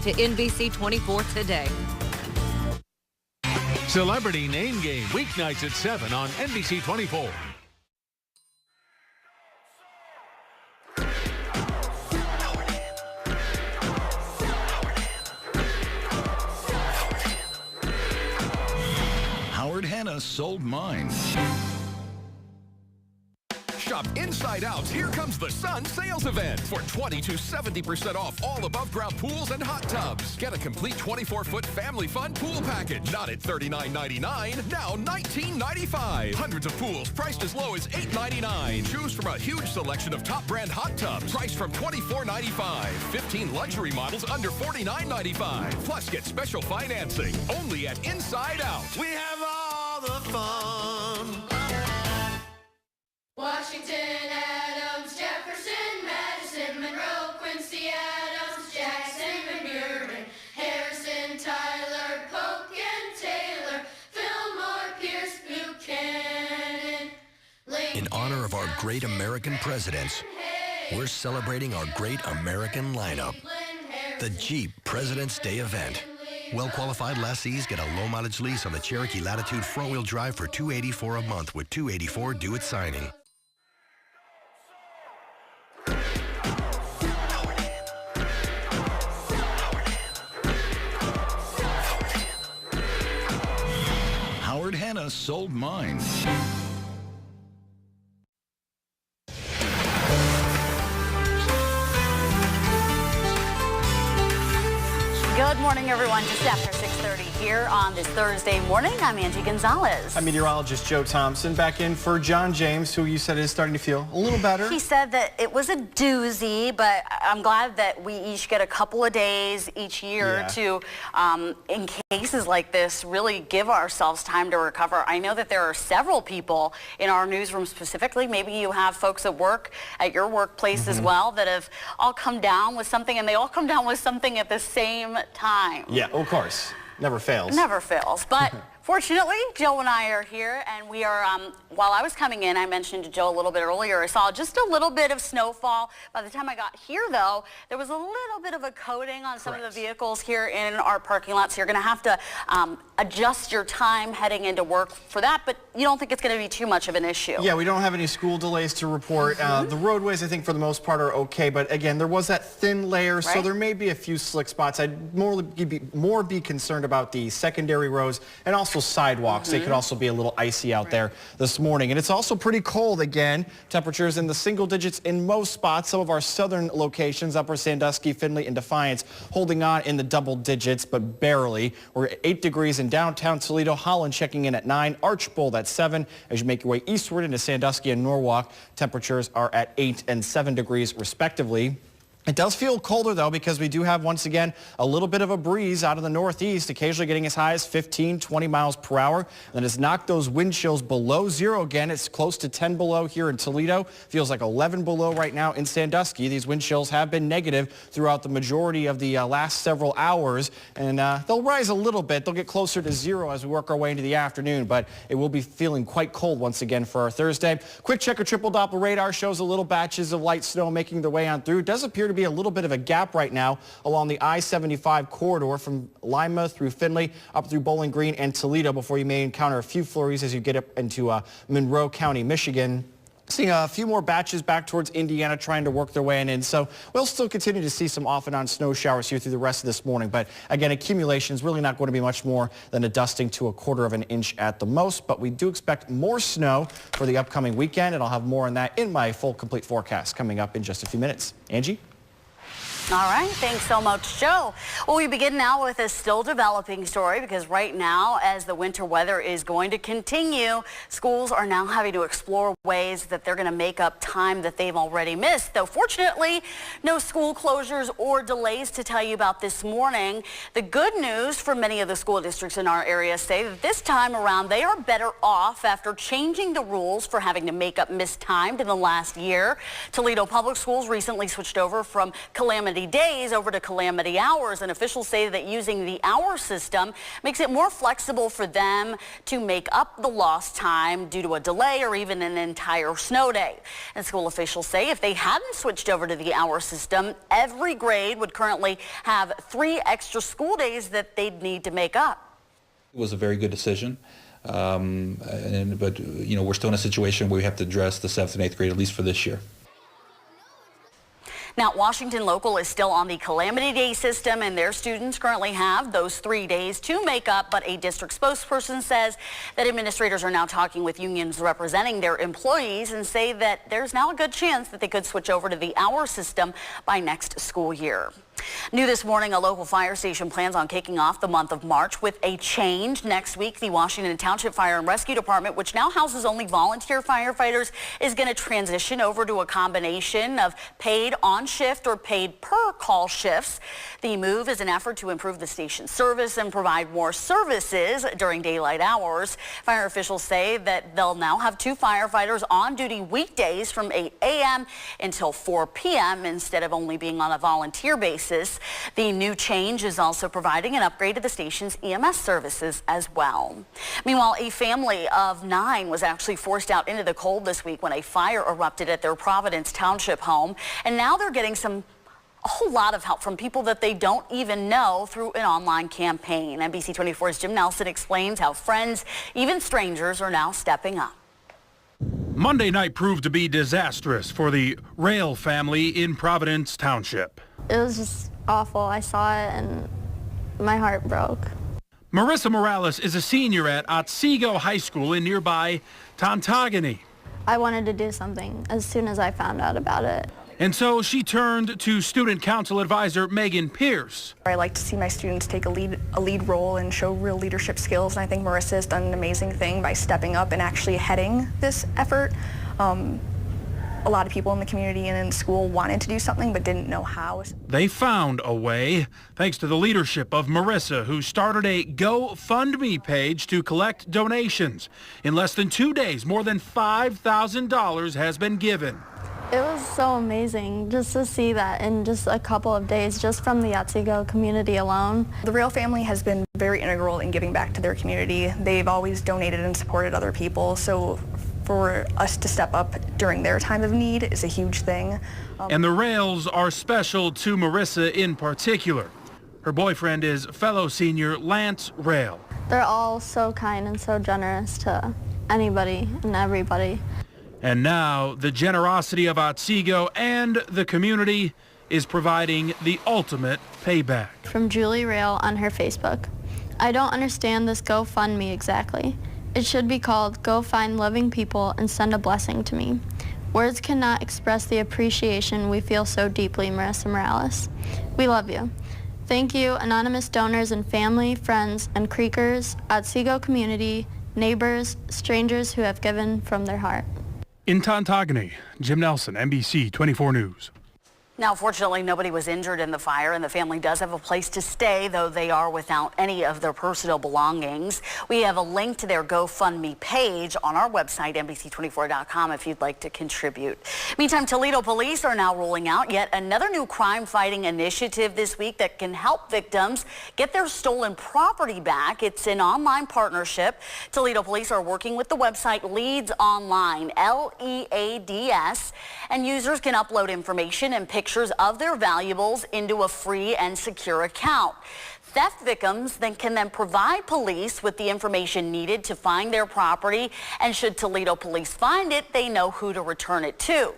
to NBC 24 today. Celebrity Name Game, weeknights at 7 on NBC 24. Howard Hanna sold mine. Shop Inside Out's Here Comes the Sun sales event for 20 to 70% off all above-ground pools and hot tubs. Get a complete 24-foot family fun pool package, not at $39.99, now $19.95. Hundreds of pools priced as low as $8.99. Choose from a huge selection of top brand hot tubs priced from $24.95. 15 luxury models under $49.95. Plus, get special financing only at Inside Out. We have all the fun. Washington, Adams, Jefferson, Madison, Monroe, Quincy, Adams, Jackson, Van Buren, Harrison, Tyler, Polk, and Taylor, Fillmore, Pierce, Buchanan, Lincoln. In honor of our great American presidents, we're celebrating our great American lineup. The Jeep President's Day event. Well-qualified lessees get a low-mileage lease on the Cherokee Latitude front-wheel drive for $284 a month with $284 due at signing. Howard Hanna sold mine. Good morning, everyone. Just after 6:30 here on this Thursday morning, I'm Angie Gonzalez. I'm meteorologist Joe Thompson, back in for John James, who you said is starting to feel a little better. He said that it was a doozy, but I'm glad that we each get a couple of days each year to, in cases like this, really give ourselves time to recover. I know that there are several people in our newsroom specifically, maybe you have folks at work, at your workplace as well, that have all come down with something, and they all come down with something at the same time. Yeah, of course. Never fails. Never fails. But fortunately, Joe and I are here, and we are, while I was coming in, I mentioned to Joe a little bit earlier, I saw just a little bit of snowfall. By the time I got here, though, there was a little bit of a coating on some of the vehicles here in our parking lot, so you're going to have to adjust your time heading into work for that, but you don't think it's going to be too much of an issue? Yeah, we don't have any school delays to report. The roadways, I think, for the most part are okay, but again, there was that thin layer, so there may be a few slick spots. I'd more be concerned about the secondary roads and also sidewalks. They could also be a little icy out there this morning. And it's also pretty cold again. Temperatures in the single digits in most spots. Some of our southern locations, Upper Sandusky, Findlay, and Defiance, holding on in the double digits, but barely. We're at 8 degrees in downtown Toledo. Holland checking in at 9. Archbold at 7. As you make your way eastward into Sandusky and Norwalk, temperatures are at 8 and 7 degrees respectively. It does feel colder, though, because we do have, once again, a little bit of a breeze out of the northeast, occasionally getting as high as 15, 20 miles per hour. And it's knocked those wind chills below zero again. It's close to 10 below here in Toledo. Feels like 11 below right now in Sandusky. These wind chills have been negative throughout the majority of the last several hours. And they'll rise a little bit. They'll get closer to zero as we work our way into the afternoon. But it will be feeling quite cold once again for our Thursday. Quick check of triple Doppler radar shows a little batches of light snow making their way on through. It does appear to be a little bit of a gap right now along the I-75 corridor from Lima through Findlay up through Bowling Green and Toledo before you may encounter a few flurries as you get up into Monroe County, Michigan. Seeing a few more batches back towards Indiana trying to work their way in. So we'll still continue to see some off and on snow showers here through the rest of this morning. But again, accumulation is really not going to be much more than a dusting to a quarter of an inch at the most. But we do expect more snow for the upcoming weekend. And I'll have more on that in my full complete forecast coming up in just a few minutes. Angie? All right, thanks so much, Joe. Well, we begin now with a still developing story because right now, as the winter weather is going to continue, schools are now having to explore ways that they're going to make up time that they've already missed. Though fortunately, no school closures or delays to tell you about this morning. The good news for many of the school districts in our area say that this time around they are better off after changing the rules for having to make up missed time in the last year. Toledo Public Schools recently switched over from calamity Calamity Days over to Calamity Hours, and officials say that using the hour system makes it more flexible for them to make up the lost time due to a delay or even an entire snow day. And school officials say if they hadn't switched over to the hour system, every grade would currently have 3 extra school days that they'd need to make up. It was a very good decision. But you know, we're still in a situation where we have to address the 7th and 8th grade, at least for this year. Now, Washington Local is still on the Calamity Day system, and their students currently have those 3 days to make up. But a district spokesperson says that administrators are now talking with unions representing their employees and say that there's now a good chance that they could switch over to the hour system by next school year. New this morning, a local fire station plans on kicking off the month of March with a change. Next week, the Washington Township Fire and Rescue Department, which now houses only volunteer firefighters, is going to transition over to a combination of paid on-shift or paid per-call shifts. The move is an effort to improve the station's service and provide more services during daylight hours. Fire officials say that they'll now have 2 firefighters on duty weekdays from 8 a.m. until 4 p.m. instead of only being on a volunteer basis. The new change is also providing an upgrade to the station's EMS services as well. Meanwhile, a family of 9 was actually forced out into the cold this week when a fire erupted at their Providence Township home. And now they're getting a whole lot of help from people that they don't even know through an online campaign. NBC 24's Jim Nelson explains how friends, even strangers, are now stepping up. Monday night proved to be disastrous for the Rail family in Providence Township. It was just awful. I saw it and my heart broke. Marissa Morales is a senior at Otsego High School in nearby Tontogany. I wanted to do something as soon as I found out about it. And so she turned to student council advisor Megan Pierce. I like to see my students take a lead role and show real leadership skills, and I think Marissa has done an amazing thing by stepping up and actually heading this effort. A lot of people in the community and in school wanted to do something but didn't know how. They found a way thanks to the leadership of Marissa, who started a GoFundMe page to collect donations. In less than 2 days, more than $5,000 has been given. It was so amazing just to see that in just a couple of days, just from the Otsego community alone. The Rail family has been very integral in giving back to their community. They've always donated and supported other people, so for us to step up during their time of need is a huge thing. And the Rails are special to Marissa in particular. Her boyfriend is fellow senior Lance Rail. They're all so kind and so generous to anybody and everybody. And now the generosity of Otsego and the community is providing the ultimate payback. From Julie Rail on her Facebook. I don't understand this GoFundMe exactly. It should be called Go Find Loving People and Send a Blessing to Me. Words cannot express the appreciation we feel so deeply, Marissa Morales. We love you. Thank you, anonymous donors and family, friends, and Creekers, Otsego community, neighbors, strangers who have given from their heart. In Tontogany, Jim Nelson, NBC 24 News. Now, fortunately, nobody was injured in the fire, and the family does have a place to stay, though they are without any of their personal belongings. We have a link to their GoFundMe page on our website, NBC24.com, if you'd like to contribute. Meantime, Toledo police are now rolling out yet another new crime-fighting initiative this week that can help victims get their stolen property back. It's an online partnership. Toledo police are working with the website Leads Online, LEADS, and users can upload information and pictures of their valuables into a free and secure account. Theft victims can provide police with the information needed to find their property, and should Toledo police find it, they know who to return it to.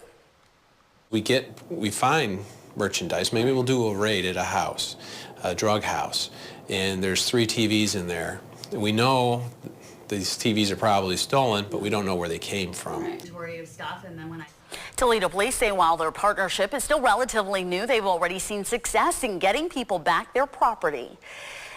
We find merchandise. Maybe we'll do a raid at a house, a drug house, and there's 3 TVs in there. We know these TVs are probably stolen, but we don't know where they came from. Inventory of stuff, and then when Toledo police say while their partnership is still relatively new, they've already seen success in getting people back their property.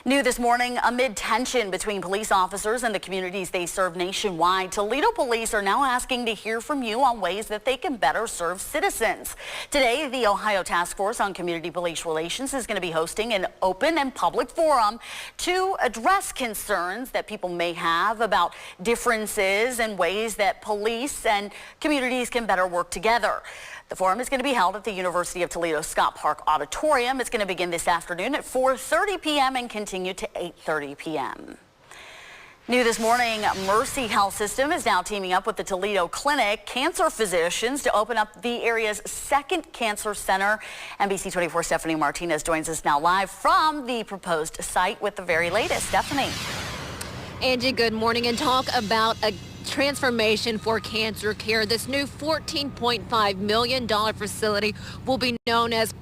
New this morning, amid tension between police officers and the communities they serve nationwide, Toledo police are now asking to hear from you on ways that they can better serve citizens. Today, the Ohio Task Force on Community Police Relations is going to be hosting an open and public forum to address concerns that people may have about differences and ways that police and communities can better work together. The forum is going to be held at the University of Toledo Scott Park Auditorium. It's going to begin this afternoon at 4:30 p.m. and continue to 8:30 p.m. New this morning, Mercy Health System is now teaming up with the Toledo Clinic cancer physicians to open up the area's second cancer center. NBC 24 Stephanie Martinez joins us now live from the proposed site with the very latest. Stephanie. Angie, good morning, and talk about a transformation for cancer care. This new $14.5 million facility will be known as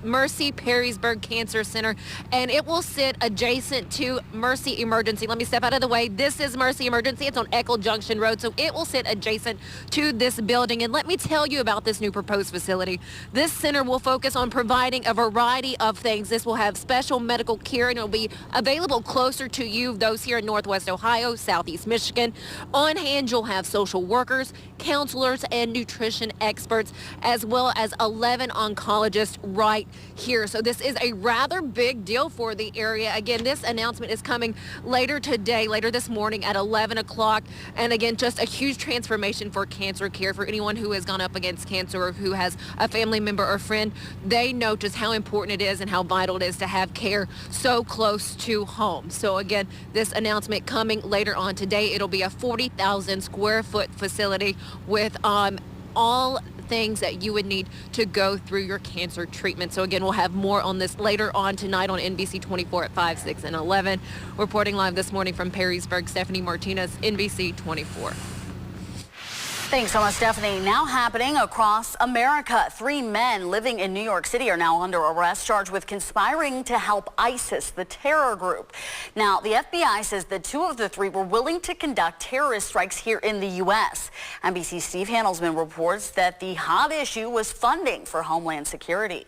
Mercy Perrysburg Cancer Center, and it will sit adjacent to Mercy Emergency. Let me step out of the way. This is Mercy Emergency. It's on Eckel Junction Road, so it will sit adjacent to this building. And let me tell you about this new proposed facility. This center will focus on providing a variety of things. This will have special medical care, and it will be available closer to you, those here in Northwest Ohio, Southeast Michigan. On hand, you'll have social workers, counselors, and nutrition experts, as well as 11 oncologists right here. So this is a rather big deal for the area. Again, this announcement is coming later today, later this morning at 11 o'clock. And again, just a huge transformation for cancer care. For anyone who has gone up against cancer or who has a family member or friend, they know just how important it is and how vital it is to have care so close to home. So again, this announcement coming later on today. It'll be a 40,000 square foot facility with all things that you would need to go through your cancer treatment. So again, we'll have more on this later on tonight on NBC 24 at 5, 6, and 11. Reporting live this morning from Perrysburg, Stephanie Martinez, NBC 24. Thanks so much, Stephanie. Now happening across America. 3 men living in New York City are now under arrest, charged with conspiring to help ISIS, the terror group. Now, the FBI says that 2 of the 3 were willing to conduct terrorist strikes here in the U.S. NBC's Steve Handelsman reports that the hot issue was funding for Homeland Security.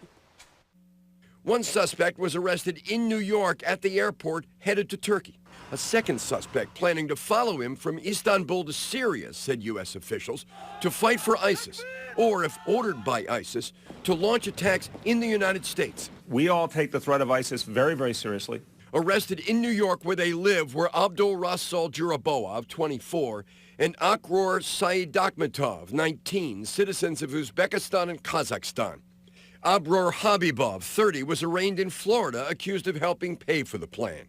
One suspect was arrested in New York at the airport, headed to Turkey. A second suspect planning to follow him from Istanbul to Syria, said U.S. officials, to fight for ISIS, or if ordered by ISIS, to launch attacks in the United States. We all take the threat of ISIS very, very seriously. Arrested in New York where they live were Abdul Rasul Juraboov, 24, and Akror Saidakhmetov, 19, citizens of Uzbekistan and Kazakhstan. Abror Habibov, 30, was arraigned in Florida, accused of helping pay for the plan.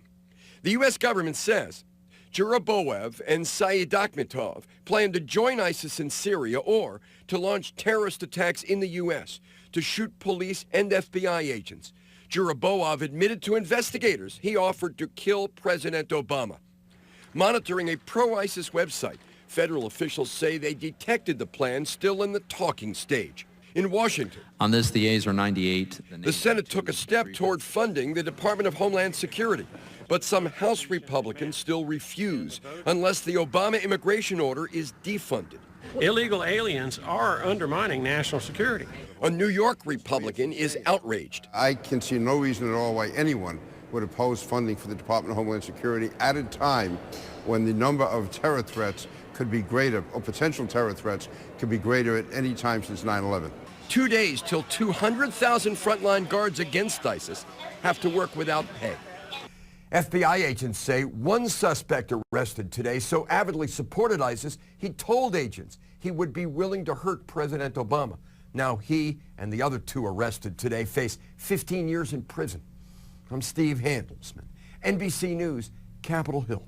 The U.S. government says Juraboev and Saidakhmetov plan to join ISIS in Syria or to launch terrorist attacks in the U.S., to shoot police and FBI agents. Juraboev admitted to investigators he offered to kill President Obama. Monitoring a pro-ISIS website, federal officials say they detected the plan still in the talking stage. In Washington, on this, the A's are 98. The Senate took a step toward funding the Department of Homeland Security, but some House Republicans still refuse unless the Obama immigration order is defunded. Illegal aliens are undermining national security. A New York Republican is outraged. I can see no reason at all why anyone would oppose funding for the Department of Homeland Security at a time when the number of terror threats could be greater, or potential terror threats could be greater at any time since 9/11. 2 days till 200,000 frontline guards against ISIS have to work without pay. FBI agents say one suspect arrested today so avidly supported ISIS, he told agents he would be willing to hurt President Obama. Now he and the other 2 arrested today face 15 years in prison. I'm Steve Handelsman, NBC News, Capitol Hill.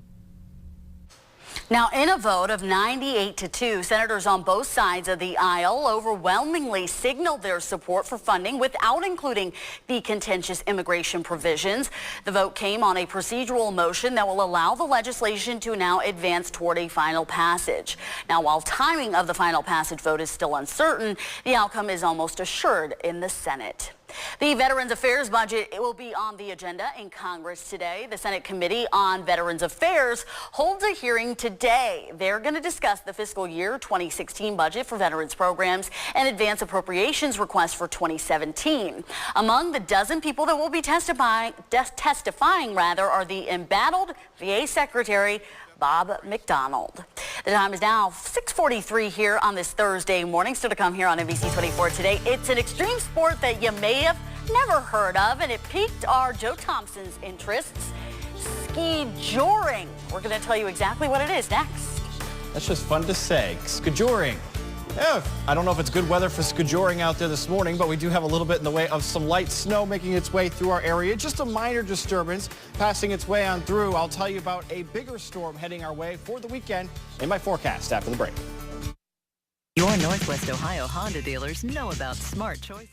Now, in a vote of 98-2, senators on both sides of the aisle overwhelmingly signaled their support for funding without including the contentious immigration provisions. The vote came on a procedural motion that will allow the legislation to now advance toward a final passage. Now, while timing of the final passage vote is still uncertain, the outcome is almost assured in the Senate. The Veterans Affairs budget will be on the agenda in Congress today. The Senate Committee on Veterans Affairs holds a hearing today. They're going to discuss the fiscal year 2016 budget for veterans programs and advance appropriations request for 2017. Among the dozen people that will be testifying are the embattled VA Secretary Bob McDonald. The time is now 6:43 here on this Thursday morning. Still to come here on NBC 24 today. It's an extreme sport that you may have never heard of, and it piqued our Joe Thompson's interests. Ski-joring. We're going to tell you exactly what it is next. That's just fun to say. Ski-joring. Yeah, I don't know if it's good weather for ski-joring out there this morning, but we do have a little bit in the way of some light snow making its way through our area. Just a minor disturbance passing its way on through. I'll tell you about a bigger storm heading our way for the weekend in my forecast after the break. Your Northwest Ohio Honda dealers know about smart choice.